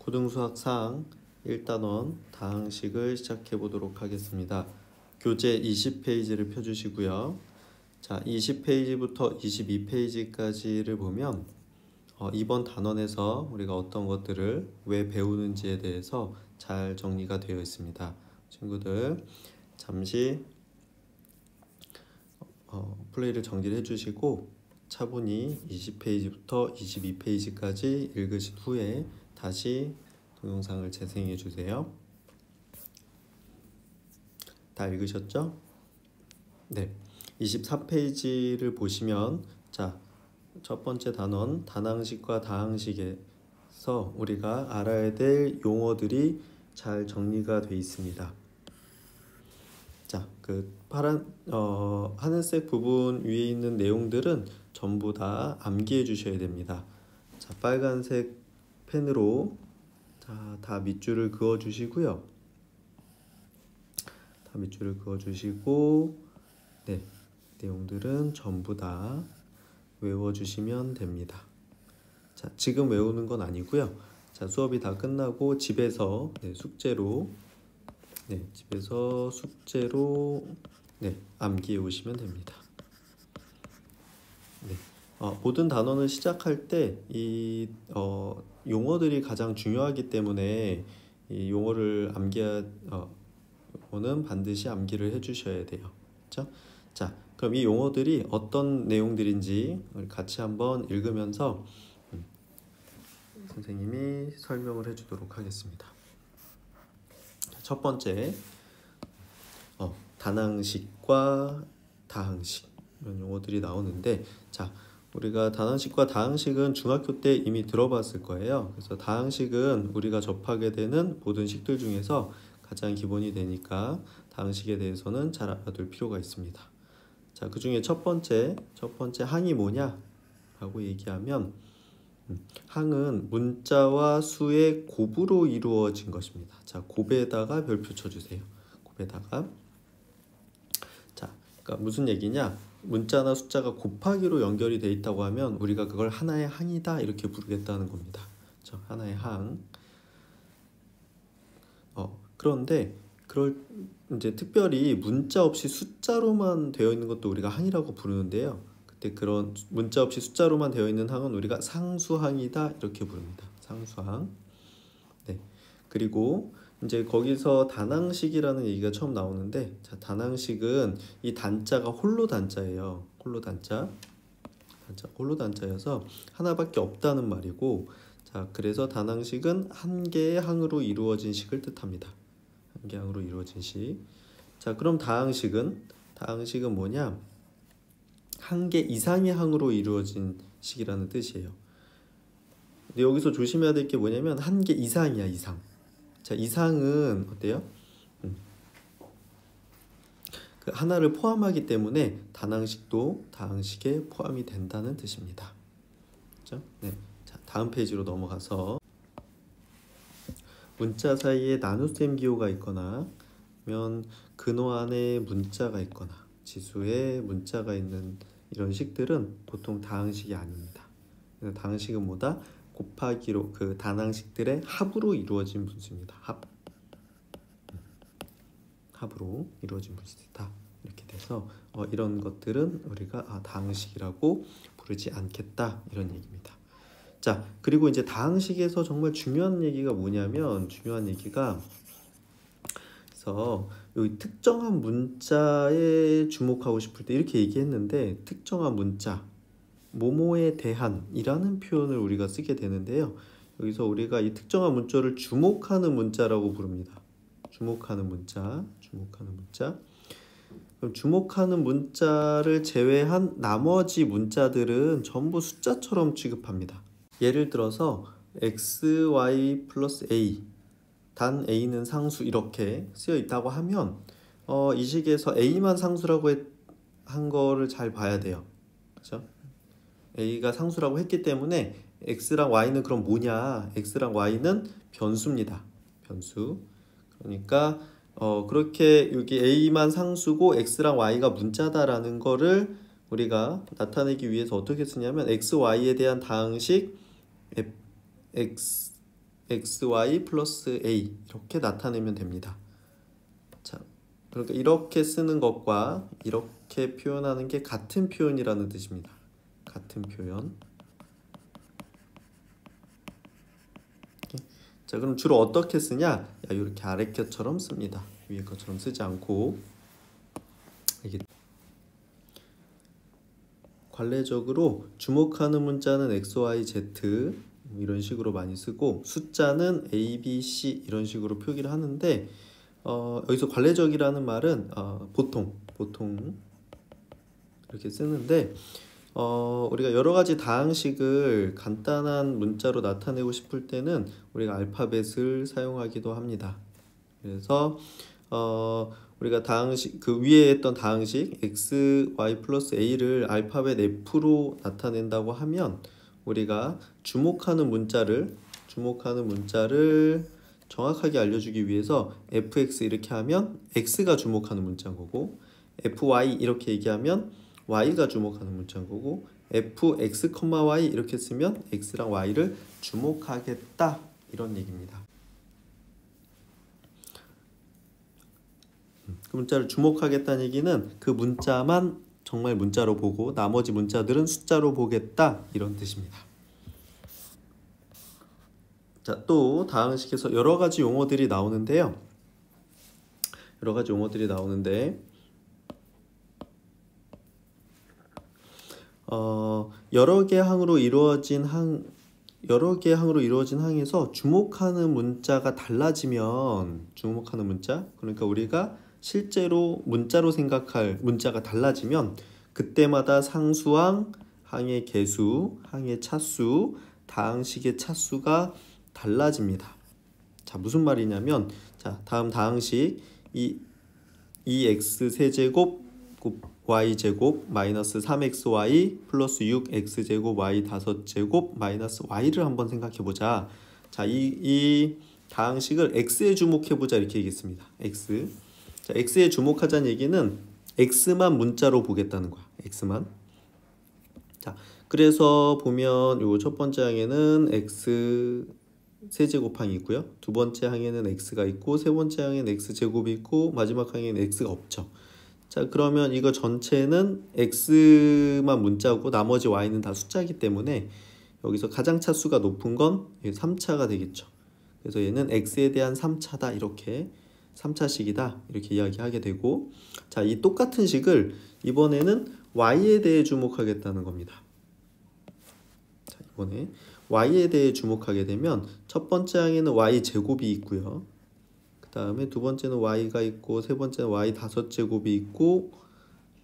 고등수학 4항 1단원 다항식을 시작해 보도록 하겠습니다. 교재 20페이지를 펴주시고요. 자, 20페이지부터 22페이지까지를 보면 이번 단원에서 우리가 어떤 것들을 왜 배우는지에 대해서 잘 정리가 되어 있습니다. 친구들 잠시 플레이를 정지를 해주시고 차분히 20페이지부터 22페이지까지 읽으신 후에 다시 동영상을 재생해 주세요. 다 읽으셨죠? 네. 24페이지를 보시면 자, 첫 번째 단원 단항식과 다항식에서 우리가 알아야 될 용어들이 잘 정리가 되어 있습니다. 자, 그 파란 하늘색 부분 위에 있는 내용들은 전부 다 암기해 주셔야 됩니다. 자, 빨간색 펜으로 다 밑줄을 그어 주시고요. 다 밑줄을 그어 주시고 네, 내용들은 전부 다 외워 주시면 됩니다. 자, 지금 외우는 건 아니고요. 자, 수업이 다 끝나고 집에서 숙제로 암기해 오시면 됩니다. 네. 모든 단원을 시작할 때 이 용어들이 가장 중요하기 때문에 이 용어를 용어는 반드시 암기를 해주셔야 돼요. 그렇죠? 자, 그럼 이 용어들이 어떤 내용들인지 같이 한번 읽으면서 선생님이 설명을 해주도록 하겠습니다. 첫 번째, 단항식과 다항식 이런 용어들이 나오는데, 자, 우리가 단항식과 다항식은 중학교 때 이미 들어봤을 거예요. 그래서 다항식은 우리가 접하게 되는 모든 식들 중에서 가장 기본이 되니까 다항식에 대해서는 잘 알아둘 필요가 있습니다. 자, 그 중에 첫 번째 항이 뭐냐라고 얘기하면 항은 문자와 수의 곱으로 이루어진 것입니다. 자, 곱에다가 별표 쳐주세요. 곱에다가. 자, 그러니까 무슨 얘기냐? 문자나 숫자가 곱하기로 연결이 돼 있다고 하면 우리가 그걸 하나의 항이다 이렇게 부르겠다는 겁니다. 그렇죠? 하나의 항. 그런데 이제 특별히 문자 없이 숫자로만 되어 있는 것도 우리가 항이라고 부르는데요. 그때 그런 문자 없이 숫자로만 되어 있는 항은 우리가 상수항이다 이렇게 부릅니다. 상수항. 네. 그리고 이제 거기서 단항식이라는 얘기가 처음 나오는데, 자, 단항식은 이 단자가 홀로 단자예요. 홀로 단자여서 하나밖에 없다는 말이고, 자, 그래서 단항식은 한 개의 항으로 이루어진 식을 뜻합니다. 한 개의 항으로 이루어진 식. 자, 그럼 다항식은 뭐냐? 한 개 이상의 항으로 이루어진 식이라는 뜻이에요. 근데 여기서 조심해야 될 게 뭐냐면 한 개 이상이야, 이상. 자, 이상은 어때요? 그 하나를 포함하기 때문에 단항식도 다항식에 포함이 된다는 뜻입니다. 그렇죠? 네. 자, 다음 페이지로 넘어가서 문자 사이에 나눗셈 기호가 있거나 근호 안에 문자가 있거나 지수에 문자가 있는 이런 식들은 보통 다항식이 아닙니다. 다항식은 뭐다? 곱하기로 그 단항식들의 합으로 이루어진 분수입니다. 합으로 이루어진 분수다. 이렇게 돼서 이런 것들은 우리가 다항식이라고 부르지 않겠다 이런 얘기입니다. 자, 그리고 이제 다항식에서 정말 중요한 얘기가 뭐냐면 그래서 여기 특정한 문자에 주목하고 싶을 때 이렇게 얘기했는데, 특정한 문자 뭐뭐에 대한이라는 표현을 우리가 쓰게 되는데요. 여기서 우리가 이 특정한 문자를 주목하는 문자라고 부릅니다. 주목하는 문자. 그럼 주목하는 문자를 제외한 나머지 문자들은 전부 숫자처럼 취급합니다. 예를 들어서 x, y 플러스 a 단 a는 상수 이렇게 쓰여 있다고 하면 이 식에서 a만 상수라고 한 거를 잘 봐야 돼요. 그렇죠? a가 상수라고 했기 때문에 x랑 y는 그럼 뭐냐? x랑 y는 변수입니다. 변수. 그러니까 그렇게 여기 a만 상수고 x랑 y가 문자다라는 거를 우리가 나타내기 위해서 어떻게 쓰냐면 x, y에 대한 다항식 xy 플러스 a 이렇게 나타내면 됩니다. 자, 그러니까 이렇게 쓰는 것과 이렇게 표현하는 게 같은 표현이라는 뜻입니다. 같은 표현. 자, 그럼 주로 어떻게 쓰냐? 이렇게 아래 것처럼 씁니다. 위에 것처럼 쓰지 않고. 이게 관례적으로 주목하는 문자는 x, y, z 이런 식으로 많이 쓰고 숫자는 a, b, c 이런 식으로 표기를 하는데 여기서 관례적이라는 말은 보통 이렇게 쓰는데 우리가 여러 가지 다항식을 간단한 문자로 나타내고 싶을 때는 우리가 알파벳을 사용하기도 합니다. 그래서 우리가 다항식 그 위에 했던 다항식 x, y 플러스 a를 알파벳 f로 나타낸다고 하면 우리가 주목하는 문자를 정확하게 알려주기 위해서 fx 이렇게 하면 x가 주목하는 문자인 거고 fy 이렇게 얘기하면 y가 주목하는 문자인 거고 fx, y 이렇게 쓰면 x랑 y를 주목하겠다 이런 얘기입니다. 그 문자를 주목하겠다는 얘기는 그 문자만 정말 문자로 보고 나머지 문자들은 숫자로 보겠다 이런 뜻입니다. 자, 또 다항식에서 여러 가지 용어들이 나오는데요. 여러 개 항으로 이루어진 항에서 주목하는 문자가 달라지면 주목하는 문자 그러니까 우리가 실제로 문자로 생각할 문자가 달라지면 그때마다 상수항, 항의 개수, 항의 차수, 다항식의 차수가 달라집니다. 자, 무슨 말이냐면 자, 다음 다항식 2x 세제곱 y제곱 마이너스 3xy 플러스 6x제곱 y 5제곱 마이너스 y를 한번 생각해보자. 자, 이 다항식을 x에 주목해보자 이렇게 얘기했습니다. x. 자, x에 주목하자는 얘기는 x만 문자로 보겠다는 거야. x만. 자, 그래서 보면 요 첫 번째 항에는 x 세제곱항이 있고요. 두 번째 항에는 x가 있고 세 번째 항에는 x제곱이 있고 마지막 항에는 x가 없죠. 자, 그러면 이거 전체는 x만 문자고 나머지 y는 다 숫자이기 때문에 여기서 가장 차수가 높은 건 3차가 되겠죠. 그래서 얘는 x에 대한 3차다 이렇게 3차식이다 이렇게 이야기하게 되고 자, 이 똑같은 식을 이번에는 y에 대해 주목하겠다는 겁니다. 자, 이번에 y에 대해 주목하게 되면 첫 번째 항에는 y제곱이 있고요. 그 다음에 두 번째는 y가 있고 세 번째는 y 5제곱이 있고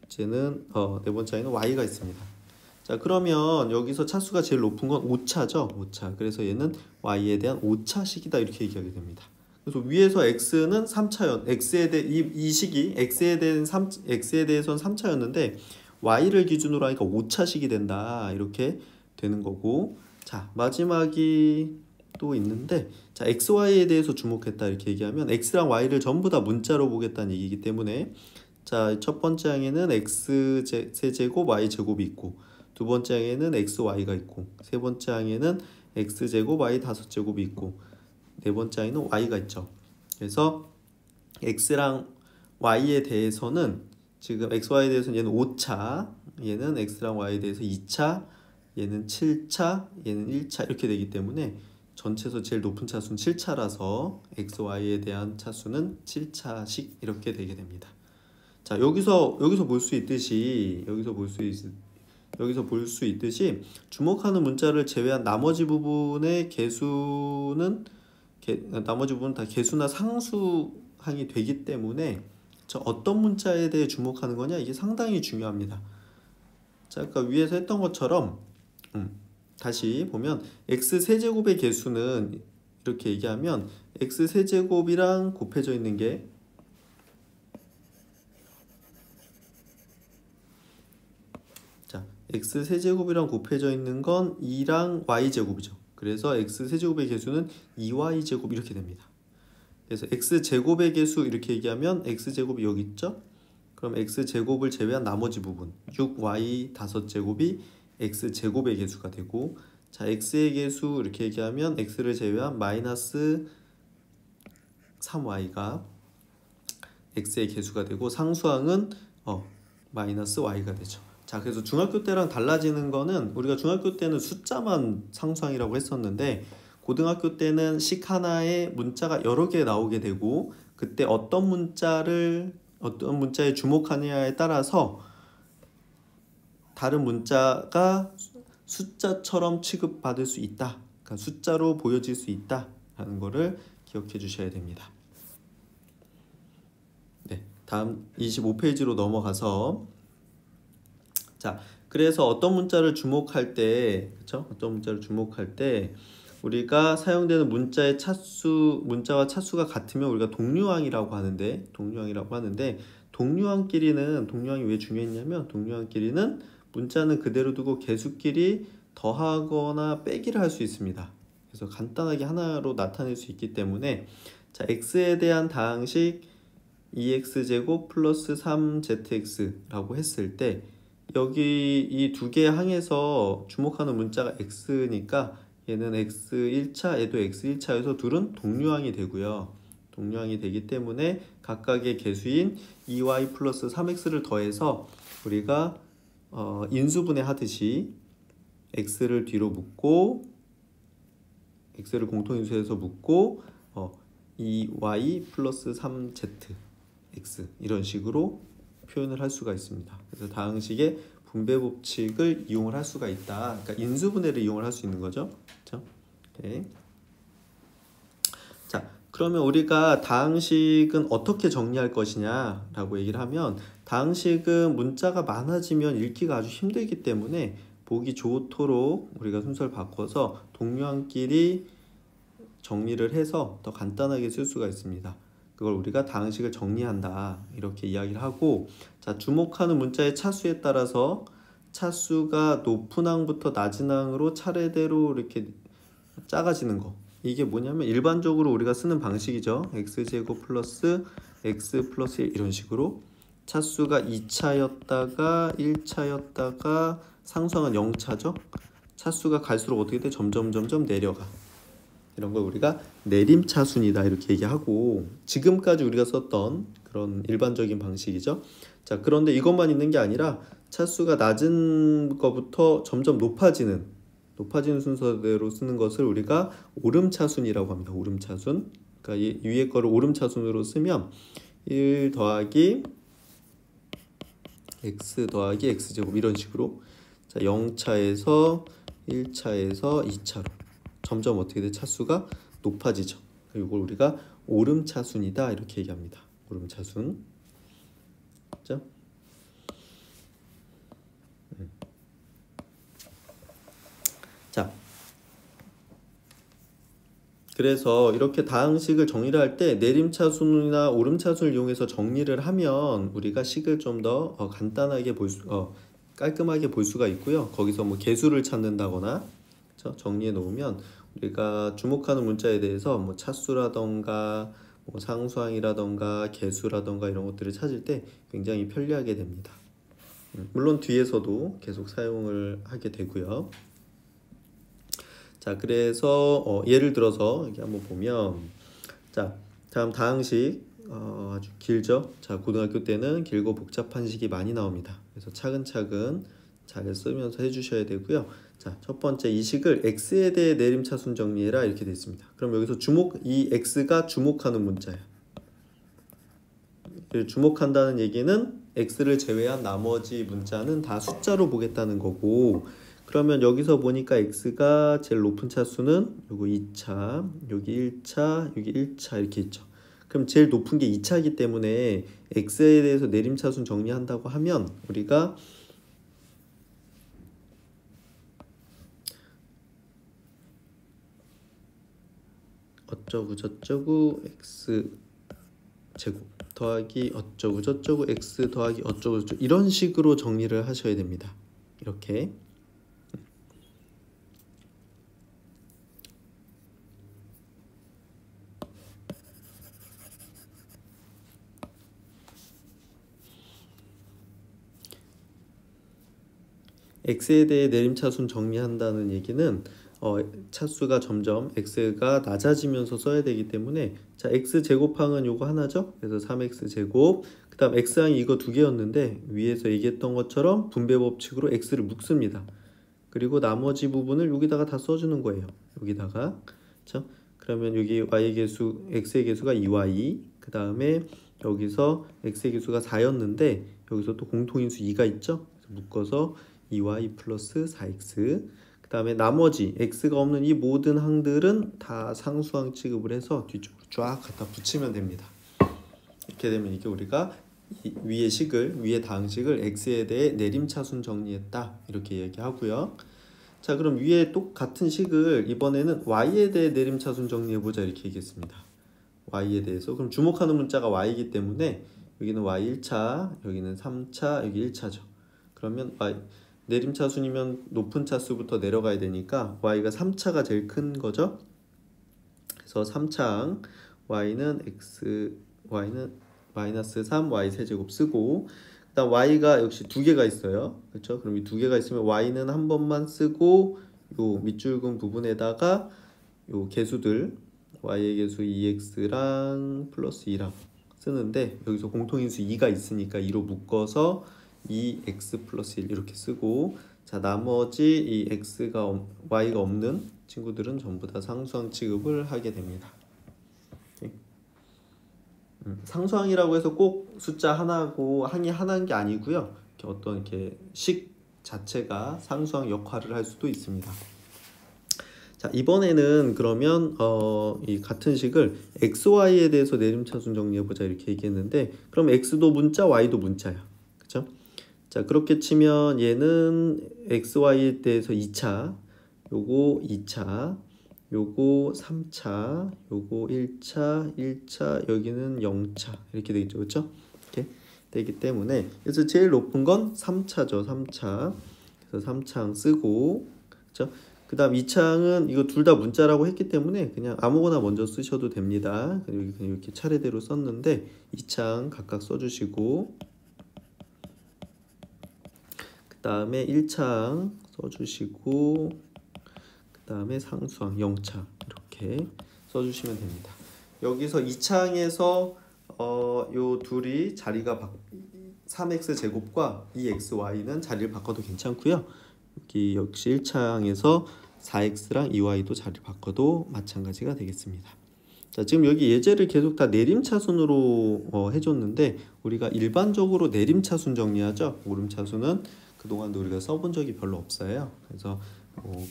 이제는 네 번째 항에는 y가 있습니다. 자, 그러면 여기서 차수가 제일 높은 건 5차죠. 5차. 그래서 얘는 y에 대한 5차식이다 이렇게 얘기하게 됩니다. 그래서 위에서 x는 3차였 이 식이 x에 대해서는 3차였는데 y를 기준으로 하니까 5차식이 된다 이렇게 되는 거고 자, 마지막이 또 있는데 자, xy에 대해서 주목했다 이렇게 얘기하면 x랑 y를 전부 다 문자로 보겠다는 얘기이기 때문에 자, 첫 번째 항에는 x 세제곱 y제곱이 있고 두 번째 항에는 xy가 있고 세 번째 항에는 x제곱 y 5제곱이 있고 네 번째 항에는 y가 있죠. 그래서 x랑 y에 대해서는 지금 xy에 대해서는 얘는 5차 얘는 x랑 y에 대해서 2차 얘는 7차 얘는 1차 이렇게 되기 때문에 전체에서 제일 높은 차수는 7차라서 xy에 대한 차수는 7차식 이렇게 되게 됩니다. 자, 여기서 볼 수 있듯이 주목하는 문자를 제외한 나머지 부분의 나머지 부분은 다 개수나 상수항이 되기 때문에 저 어떤 문자에 대해 주목하는 거냐 이게 상당히 중요합니다. 자, 아까 위에서 했던 것처럼 다시 보면 x세제곱의 개수는 이렇게 얘기하면 x세제곱이랑 곱해져 있는 게 자, x세제곱이랑 곱해져 있는 건 2랑 y제곱이죠. 그래서 x세제곱의 개수는 2y제곱 이렇게 됩니다. 그래서 x제곱의 개수 이렇게 얘기하면 x제곱이 여기 있죠. 그럼 x제곱을 제외한 나머지 부분 6y 5제곱이 x제곱의 개수가 되고 자, x의 개수 이렇게 얘기하면 x를 제외한 마이너스 3y가 x의 개수가 되고 상수항은 마이너스 y가 되죠. 자, 그래서 중학교 때랑 달라지는 거는 우리가 중학교 때는 숫자만 상수항이라고 했었는데 고등학교 때는 식 하나에 문자가 여러 개 나오게 되고 그때 어떤 문자에 주목하느냐에 따라서 다른 문자가 숫자처럼 취급받을 수 있다. 그러니까 숫자로 보여질 수 있다라는 거를 기억해 주셔야 됩니다. 네, 다음 25페이지로 넘어가서 자, 그래서 어떤 문자를 주목할 때, 그렇죠? 어떤 문자를 주목할 때 우리가 사용되는 문자의 문자와 차수가 같으면 우리가 동류항이라고 하는데, 동류항이 왜 중요했냐면 동류항끼리는 문자는 그대로 두고 개수끼리 더하거나 빼기를 할 수 있습니다. 그래서 간단하게 하나로 나타낼 수 있기 때문에 자, x에 대한 다항식 2x제곱 플러스 3zx라고 했을 때 여기 이 두 개의 항에서 주목하는 문자가 x니까 얘는 x1차, 얘도 x1차여서 둘은 동류항이 되고요. 동류항이 되기 때문에 각각의 개수인 2y 플러스 3x를 더해서 우리가 인수분해 하듯이 x를 뒤로 묶고 x를 공통인수해서 묶고 2y 플러스 3z x 이런 식으로 표현을 할 수가 있습니다. 그래서 다항식의 분배 법칙을 이용을 할 수가 있다. 그러니까 인수분해를 이용을 할 수 있는 거죠. 그렇죠? 오케이. 자, 그러면 우리가 다항식은 어떻게 정리할 것이냐라고 얘기를 하면 다항식은 문자가 많아지면 읽기가 아주 힘들기 때문에 보기 좋도록 우리가 순서를 바꿔서 동류항끼리 정리를 해서 더 간단하게 쓸 수가 있습니다. 그걸 우리가 다항식을 정리한다 이렇게 이야기를 하고 자, 주목하는 문자의 차수에 따라서 차수가 높은 항부터 낮은 항으로 차례대로 이렇게 작아지는 거 이게 뭐냐면 일반적으로 우리가 쓰는 방식이죠. x제곱 플러스 x 플러스 1 이런 식으로 차수가 2차였다가 1차였다가 상수항은 0차죠. 차수가 갈수록 어떻게 돼? 점점 내려가. 이런 걸 우리가 내림차순이다 이렇게 얘기하고 지금까지 우리가 썼던 그런 일반적인 방식이죠. 자, 그런데 이것만 있는 게 아니라 차수가 낮은 것부터 점점 높아지는 순서대로 쓰는 것을 우리가 오름차순이라고 합니다. 오름차순. 그러니까 위에 거를 오름차순으로 쓰면 1 더하기 x 더하기 x제곱 이런 식으로 자, 0차에서 1차에서 2차로 점점 어떻게 돼? 차수가 높아지죠. 이걸 우리가 오름차순이다 이렇게 얘기합니다. 오름차순. 그렇죠? 자, 그래서 이렇게 다항식을 정리를 할 때 내림차순이나 오름차순을 이용해서 정리를 하면 우리가 식을 좀 더 간단하게 깔끔하게 볼 수가 있고요. 거기서 뭐 개수를 찾는다거나 그렇죠? 정리해 놓으면 우리가 주목하는 문자에 대해서 뭐 차수라던가 뭐 상수항이라던가 개수라던가 이런 것들을 찾을 때 굉장히 편리하게 됩니다. 물론 뒤에서도 계속 사용을 하게 되고요. 자, 그래서 예를 들어서 이렇게 한번 보면 자, 다음 다항식 아주 길죠. 자, 고등학교 때는 길고 복잡한 식이 많이 나옵니다. 그래서 차근차근 잘 쓰면서 해주셔야 되고요. 자, 첫 번째 이 식을 x에 대해 내림차순 정리해라 이렇게 되어 있습니다. 그럼 여기서 이 x가 주목하는 문자야. 주목한다는 얘기는 x를 제외한 나머지 문자는 다 숫자로 보겠다는 거고 그러면 여기서 보니까 x가 제일 높은 차수는 요거 2차, 여기 1차, 여기 1차 이렇게 있죠. 그럼 제일 높은 게 2차이기 때문에 x에 대해서 내림차순 정리한다고 하면 우리가 어쩌고 저쩌고 x 제곱 더하기 어쩌고 저쩌고 x 더하기 어쩌고 저쩌고 이런 식으로 정리를 하셔야 됩니다. 이렇게 x에 대해 내림차순 정리한다는 얘기는 차수가 점점 x가 낮아지면서 써야 되기 때문에 자 x 제곱항은 요거 하나죠. 그래서 3x 제곱 그 다음 x항이 이거 두 개였는데 위에서 얘기했던 것처럼 분배 법칙으로 x를 묶습니다. 그리고 나머지 부분을 여기다가 다 써주는 거예요. 여기다가 그렇죠? 그러면 여기 y의 개수 x의 개수가 2y 그 다음에 여기서 x의 개수가 4였는데 여기서 또 공통인수 2가 있죠. 그래서 묶어서 2y 플러스 4x 그 다음에 나머지 x가 없는 이 모든 항들은 다 상수항 취급을 해서 뒤쪽으로 쫙 갖다 붙이면 됩니다. 이렇게 되면 이게 우리가 위의 다항식을 x에 대해 내림차순 정리했다 이렇게 얘기하고요. 자 그럼 위에 똑같은 식을 이번에는 y에 대해 내림차순 정리해보자 이렇게 얘기했습니다. y에 대해서 그럼 주목하는 문자가 y이기 때문에 여기는 y 1차 여기는 3차 여기 1차죠. 그러면 내림차순이면 높은 차수부터 내려가야 되니까 y가 3차가 제일 큰 거죠. 그래서 3차항 y는 마이너스 3 y 세제곱 쓰고 그다음 y가 역시 두 개가 있어요. 그렇죠? 그럼 이 두 개가 있으면 y는 한 번만 쓰고 요 밑줄근 부분에다가 요 개수들 y의 개수 2x랑 플러스 2랑 쓰는데 여기서 공통인수 2가 있으니까 2로 묶어서 2x 플러스 1 이렇게 쓰고 자 나머지 이 y가 없는 친구들은 전부 다 상수항 취급을 하게 됩니다. 상수항이라고 해서 꼭 숫자 하나고 항이 하나인 게 아니고요. 이렇게 식 자체가 상수항 역할을 할 수도 있습니다. 자 이번에는 그러면 이 같은 식을 xy에 대해서 내림차순 정리해보자 이렇게 얘기했는데 그럼 x도 문자 y도 문자야. 그쵸? 자 그렇게 치면 얘는 xy에 대해서 2차 요거 2차 요거 3차 요거 1차 여기는 0차 이렇게 되겠죠. 그쵸? 이렇게 되기 때문에 그래서 제일 높은 건 3차죠. 3차 그래서 3차항 쓰고 그쵸? 그 다음 2차항은 이거 둘 다 문자라고 했기 때문에 그냥 아무거나 먼저 쓰셔도 됩니다. 여기 그냥 이렇게 차례대로 썼는데 2차항 각각 써주시고 그 다음에 1차항 써주시고 그 다음에 상수항 0차 이렇게 써주시면 됩니다. 여기서 2차항에서 요 둘이 자리가 3x 제곱과 2xy는 자리를 바꿔도 괜찮고요. 여기 역시 1차항에서 4x랑 2y도 자리를 바꿔도 마찬가지가 되겠습니다. 자 지금 여기 예제를 계속 다 내림차순으로 해줬는데 우리가 일반적으로 내림차순 정리하죠. 오름차순은 그동안도 우리가 써본 적이 별로 없어요. 그래서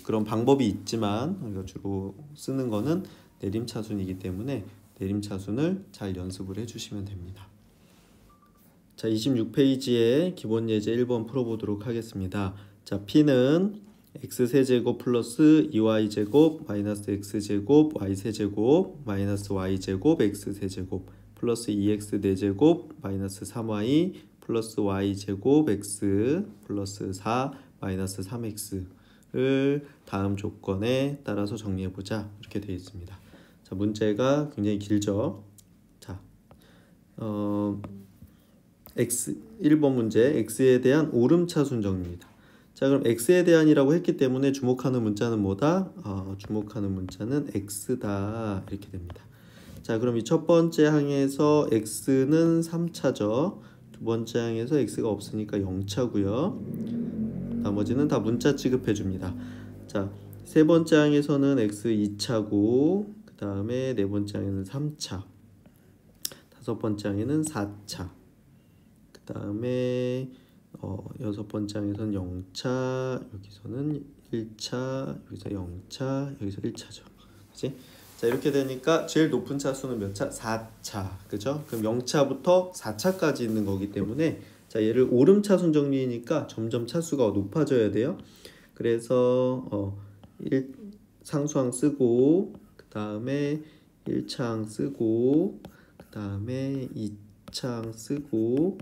그런 방법이 있지만 우리가 주로 쓰는 거는 내림차순이기 때문에 내림차순을 잘 연습을 해주시면 됩니다. 자 26페이지에 기본 예제 1번 풀어보도록 하겠습니다. 자 p는 x세제곱 플러스 2y제곱 마이너스 x제곱 y세제곱 마이너스 y제곱 x세제곱 플러스 2x4제곱 마이너스 3y 플러스 y제곱 x 플러스 4 마이너스 3x를 다음 조건에 따라서 정리해보자 이렇게 되어 있습니다. 자 문제가 굉장히 길죠. 자 1번 문제 x에 대한 오름차순 정리입니다. 자 그럼 x에 대한이라고 했기 때문에 주목하는 문자는 뭐다? 주목하는 문자는 x다 이렇게 됩니다. 자 그럼 이 첫 번째 항에서 x는 3차죠. 두 번째 항에서 x가 없으니까 0차고요. 나머지는 다 문자 취급해 줍니다. 자 세 번째 항에서는 x 2차고 그 다음에 네 번째 항에는 3차 다섯 번째 항에는 4차 그 다음에 여섯 번째 항에서는 0차 여기서는 1차 여기서 0차 여기서 1차죠. 그치? 자 이렇게 되니까 제일 높은 차수는 몇 차? 4차 그죠? 그럼 0차부터 4차까지 있는 거기 때문에 자 얘를 오름차순 정리니까 점점 차수가 높아져야 돼요. 그래서 상수항 쓰고 그 다음에 1차항 쓰고 그 다음에 2차항 쓰고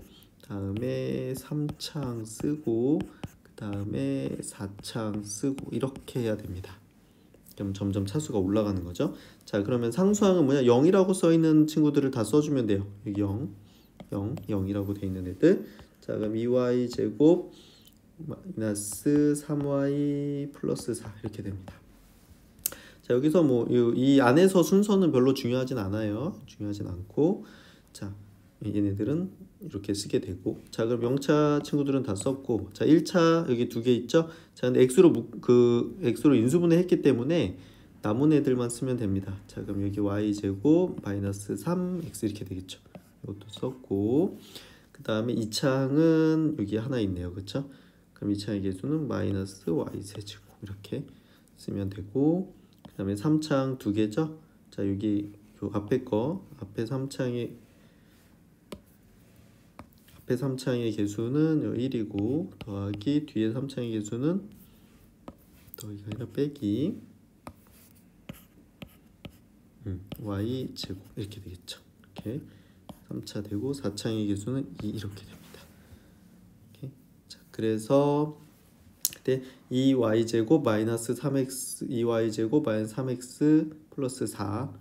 다음에 3차항 쓰고 그 다음에 4차항 쓰고 이렇게 해야 됩니다. 그럼 점점 차수가 올라가는 거죠. 자 그러면 상수항은 뭐냐? 0이라고 써있는 친구들을 다 써주면 돼요. 여기 0, 0이라고 돼 있는 애들. 자 그럼 2y 제곱 마이너스 3y 플러스 4 이렇게 됩니다. 자, 여기서 뭐 이 안에서 순서는 별로 중요하진 않아요. 중요하진 않고, 자, 얘네들은 이렇게 쓰게 되고, 자, 그럼 명차 친구들은 다 썼고, 자, 1차 여기 두 개 있죠. 자, 근데 x로 인수분해 했기 때문에 남은 애들만 쓰면 됩니다. 자, 그럼 여기 y제곱 마이너스 3x 이렇게 되겠죠. 이것도 썼고, 그 다음에 2창은 여기 하나 있네요. 그쵸? 그럼 2창의 개수는 마이너스 y 세제곱 이렇게 쓰면 되고, 그 다음에 3창 두 개죠. 자, 여기 요 앞에 3창의 개수는 1이고 더하기 뒤에 3창의 개수는 더하기가 아니라 빼기 y 제곱 이렇게 되겠죠. 이렇게 3차 되고 4창의 개수는 2 이렇게 됩니다. 이렇게. 자, 그래서 그때 2y 제곱 마이너스 3x 2y 제곱 마이너스 3x 플러스 4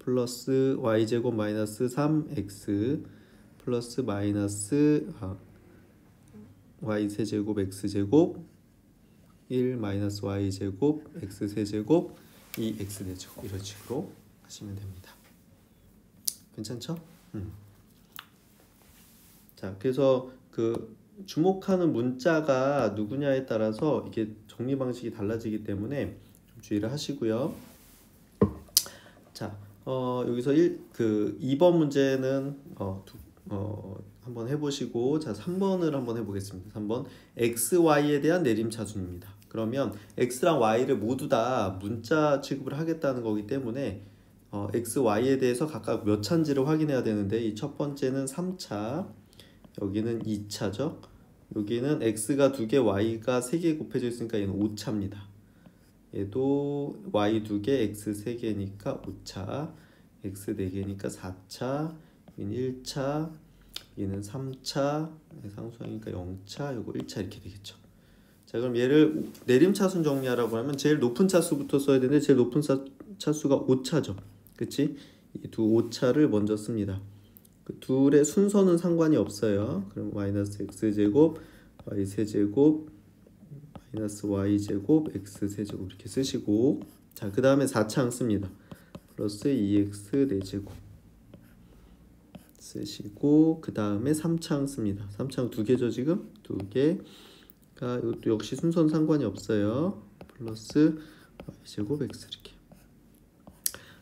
플러스 y 제곱 마이너스 3x 플러스 마이너스 y 세제곱 x 제곱 1 마이너스 y 제곱 x 세제곱 2x 제곱 이런 식으로 하시면 됩니다. 괜찮죠? 자, 그래서 그 주목하는 문자가 누구냐에 따라서 이게 정리 방식이 달라지기 때문에 좀 주의를 하시고요. 자, 여기서 2번 문제는 한번 해보시고, 자, 3번을 한번 해보겠습니다. 3번 x, y에 대한 내림차순입니다. 그러면 x랑 y를 모두 다 문자 취급을 하겠다는 거기 때문에 x, y에 대해서 각각 몇 차인지를 확인해야 되는데, 이 첫 번째는 3차, 여기는 2차죠. 여기는 x가 2개, y가 3개 곱해져 있으니까 얘는 5차입니다. 얘도 y 2개, x 3개니까 5차, x 4개니까 4차, 여기는 1차, 여기는 3차, 상수하니까 0차, 요거 1차 이렇게 되겠죠. 자, 그럼 얘를 내림차순 정리하라고 하면 제일 높은 차수부터 써야 되는데 제일 높은 차수가 5차죠. 그치? 이 두 5차를 먼저 씁니다. 그 둘의 순서는 상관이 없어요. 그럼 마이너스 x제곱 y 세제곱 마이너스 y제곱 x 세제곱 이렇게 쓰시고, 자, 그 다음에 4창 씁니다. 플러스 2x 4제곱 쓰시고, 그 다음에 3창 씁니다. 3창 두 개죠. 지금 두 개가 이것도 역시 순서는 상관이 없어요. 플러스 y제곱 x 이렇게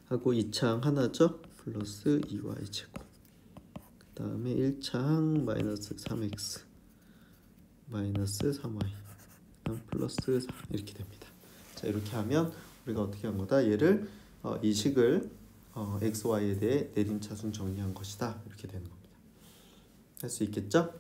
하고, 2창 하나죠. 플러스 2y제곱, 그 다음에 1창 마이너스 3x 마이너스 3y 플러스 4 이렇게 됩니다. 자, 이렇게 하면 우리가 어떻게 한 거다? 얘를 이 식을 x, y에 대해 내림차순 정리한 것이다. 이렇게 되는 겁니다. 할 수 있겠죠?